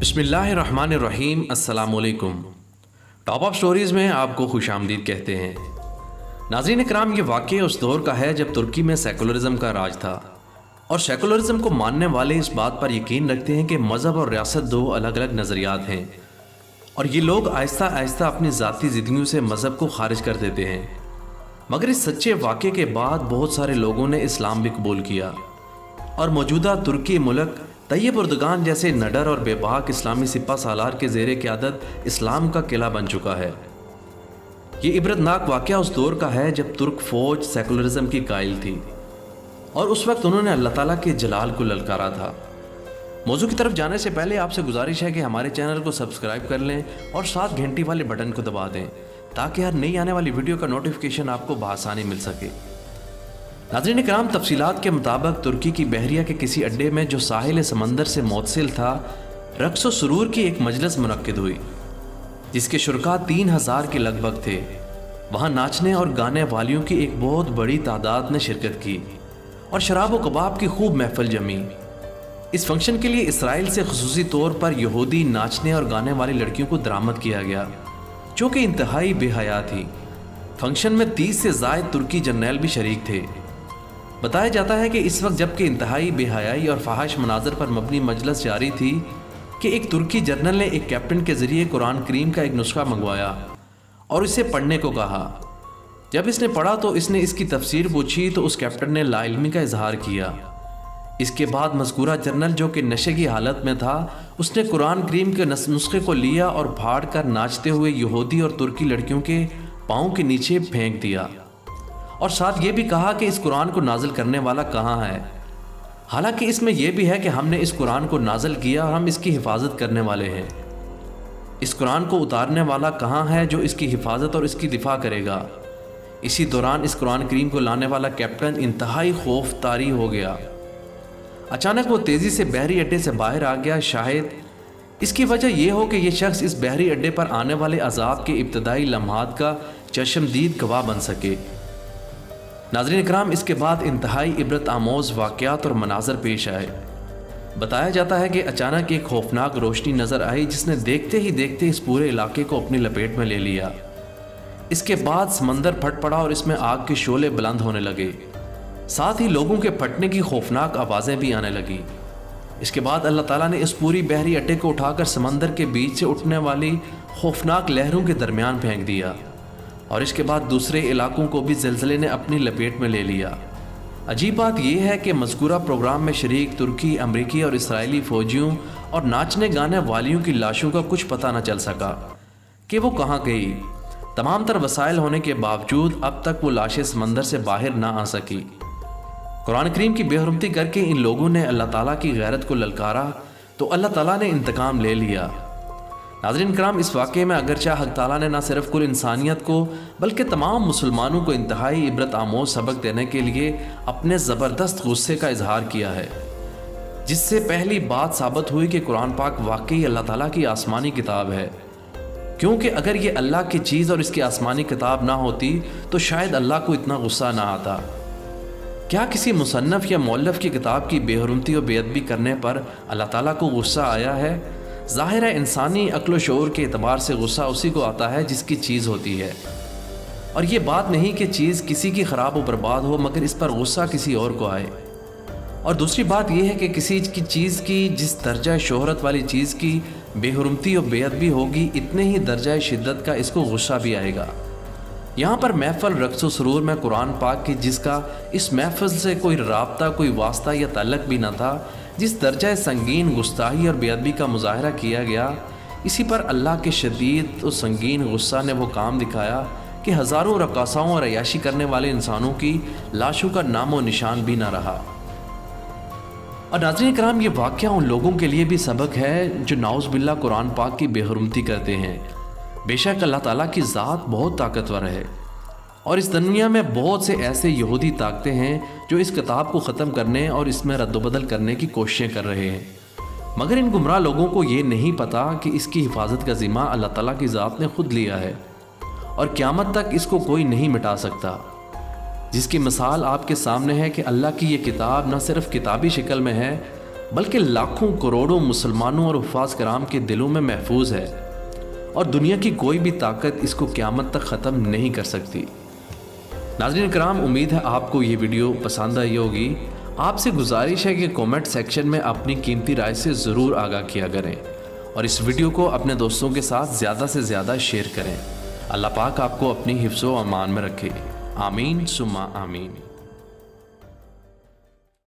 बिस्मिल्लाहिर्रहमानिर्रहीम। अस्सलाम वालेकुम। टॉप ऑफ स्टोरीज़ में आपको खुश आमदीद कहते हैं। नाज़रीन इकराम, ये वाक़या उस दौर का है जब तुर्की में सेकुलरिज़म का राज था और सेकुलरिज़म को मानने वाले इस बात पर यकीन रखते हैं कि मज़हब और रियासत दो अलग अलग नज़रियात हैं और ये लोग आहिस्ता आहिस्ता अपनी ज़ाती ज़िंदगियों से मज़हब को खारिज कर देते हैं। मगर इस सच्चे वाक़े के बाद बहुत सारे लोगों ने इस्लाम भी कबूल किया और मौजूदा तुर्की मुल्क तैयब उर्दगान जैसे नडर और बेबाक इस्लामी सिपा सालार के ज़ेरे क़यादत इस्लाम का किला बन चुका है। ये इबरतनाक वाक़या उस दौर का है जब तुर्क फ़ौज सेकुलरिज़म की कायल थी और उस वक्त उन्होंने अल्लाह ताला के जलाल को ललकारा था। मौजू की तरफ जाने से पहले आपसे गुजारिश है कि हमारे चैनल को सब्सक्राइब कर लें और साथ घंटी वाले बटन को दबा दें ताकि हर नई आने वाली वीडियो का नोटिफिकेशन आपको बआसानी मिल सके। नाज़रीन इकराम, तफसीलात के मुताबिक तुर्की की बहरिया के किसी अड्डे में जो साहिल समंदर से मोतसिल था, रक्स व सुरूर की एक मजलिस मुनक्किद हुई जिसके शुरका 3000 के लगभग थे। वहाँ नाचने और गाने वालियों की एक बहुत बड़ी तादाद ने शिरकत की और शराब व कबाब की खूब महफिल जमी। इस फंक्शन के लिए इसराइल से खुसूसी तौर पर यहूदी नाचने और गाने वाली लड़कियों को दरामद किया गया जो कि इंतहाई बेहया थी। फंक्शन में 30 से ज़ायद तुर्की जर्नैल भी शरीक थे। बताया जाता है कि इस वक्त जबकि इंतहाई बेहयाई और फहाश मनाजर पर मबनी मजलिस जारी थी कि एक तुर्की जर्नल ने एक कैप्टन के ज़रिए कुरान करीम का एक नुस्खा मंगवाया और इसे पढ़ने को कहा। जब इसने पढ़ा तो इसने इसकी तफसीर पूछी तो उस कैप्टन ने लाइल्मी का इजहार किया। इसके बाद मज़कूरा जर्नल जो कि नशे की हालत में था, उसने कुरान करीम के नुस्खे को लिया और फाड़ कर नाचते हुए यहूदी और तुर्की लड़कियों के पाँव के नीचे फेंक दिया और साथ ये भी कहा कि इस कुरान को नाजिल करने वाला कहाँ है। हालांकि इसमें यह भी है कि हमने इस कुरान को नाजिल किया, हम इसकी हिफाजत करने वाले हैं। इस कुरान को उतारने वाला कहाँ है जो इसकी हिफाजत और इसकी दिफा करेगा। इसी दौरान इस कुरान करीम को लाने वाला कैप्टन इंतहाई खौफ तारी हो गया। अचानक वो तेज़ी से बहरी अड्डे से बाहर आ गया। शायद इसकी वजह यह हो कि यह शख्स इस बहरी अड्डे पर आने वाले अजाब के इब्तदाई लम्हात का चश्मदीद गवाह बन सके। नाज़रीन इकराम, इसके बाद इंतहाई इबरत आमोज़ वाक़यात और मनाजर पेश आए। बताया जाता है कि अचानक एक खौफनाक रोशनी नज़र आई जिसने देखते ही देखते इस पूरे इलाके को अपनी लपेट में ले लिया। इसके बाद समंदर फट पड़ा और इसमें आग के शोले बुलंद होने लगे, साथ ही लोगों के फटने की खौफनाक आवाज़ें भी आने लगी। इसके बाद अल्लाह ताला ने इस पूरी बहरी अड्डे को उठाकर समंदर के बीच से उठने वाली खौफनाक लहरों के दरमियान फेंक दिया और इसके बाद दूसरे इलाकों को भी ज़िलज़ले ने अपनी लपेट में ले लिया। अजीब बात यह है कि मज़कूरा प्रोग्राम में शरीक तुर्की, अमरीकी और इसराइली फ़ौजियों और नाचने गाने वालियों की लाशों का कुछ पता न चल सका कि वो कहाँ गई। तमाम तर वसाइल होने के बावजूद अब तक वो लाशें समंदर से बाहर ना आ सकी। कुरान करीम की बेहरमती करके इन लोगों ने अल्लाह ताला की गैरत को ललकारा तो अल्लाह ताला ने इंतकाम ले लिया। नाज़रीन कराम, इस वाक़े में अगरचे हक़ ताला ने न सिर्फ कुल इंसानियत को बल्कि तमाम मुसलमानों को इंतहाई इबरत आमोज़ सबक देने के लिए अपने ज़बरदस्त गुस्से का इजहार किया है, जिससे पहली बात साबित हुई कि कुरान पाक वाकई अल्लाह ताला की आसमानी किताब है। क्योंकि अगर ये अल्लाह की चीज़ और इसकी आसमानी किताब ना होती तो शायद अल्लाह को इतना गुस्सा ना आता। क्या किसी मुसन्नफ़ या मौलफ़ की किताब की बेहरमती और बेअदबी करने पर अल्लाह ताला को गुस्सा आया है? ज़ाहिर है इंसानी अक्ल शऊर के एतबार से गुस्सा उसी को आता है जिसकी चीज़ होती है, और ये बात नहीं कि चीज़ किसी की ख़राब व बर्बाद हो मगर इस पर गुस्सा किसी और को आए। और दूसरी बात यह है कि किसी की चीज़ की जिस दर्जा शोहरत वाली चीज़ की बेहरमती और बेअदबी होगी, इतने ही दर्जा शिद्दत का इसको गुस्सा भी आएगा। यहाँ पर महफल रक्स व सुरूर में कुरान पाक की जिसका इस महफल से कोई राब्ता, कोई वास्ता या ताल्लुक़ भी न था, जिस दर्जा संगीन गुस्ताही और बेअदबी का मुजाहरा किया गया, इसी पर अल्लाह के शदीद और संगीन गुस्सा ने वो काम दिखाया कि हज़ारों रक़ासाओं और अयाशी करने वाले इंसानों की लाशों का नामो निशान भी ना रहा। और नाज़रीन कराम, ये वाक़या उन लोगों के लिए भी सबक है जो नाउज़ बिल्लाह कुरान पाक की बेहरमती करते हैं। बेशक अल्लाह ताला की ज़ात बहुत ताकतवर है और इस दुनिया में बहुत से ऐसे यहूदी ताकतें हैं जो इस किताब को ख़त्म करने और इसमें रद्दबदल करने की कोशिशें कर रहे हैं। मगर इन गुमराह लोगों को ये नहीं पता कि इसकी हिफाजत का ज़िम्मा अल्लाह ताला की ज़ात ने ख़ुद लिया है और क़यामत तक इसको कोई नहीं मिटा सकता। जिसकी मिसाल आपके सामने है कि अल्लाह की ये किताब न सिर्फ़ किताबी शक्ल में है بلکہ لاکھوں کروڑوں مسلمانوں اور حفاظ کرام کے دلوں میں محفوظ ہے، اور دنیا کی کوئی بھی طاقت اس کو قیامت تک ختم نہیں کر سکتی۔ ناظرین کرام، امید ہے آپ کو یہ ویڈیو پسند آئی ہوگی۔ آپ سے گزارش ہے کہ کومنٹ سیکشن میں اپنی قیمتی رائے سے ضرور آگاہ کیا کریں، اور اس ویڈیو کو اپنے دوستوں کے ساتھ زیادہ سے زیادہ شیئر کریں۔ اللہ پاک آپ کو اپنی حفظ و امان میں رکھے، آمین ثم آمین۔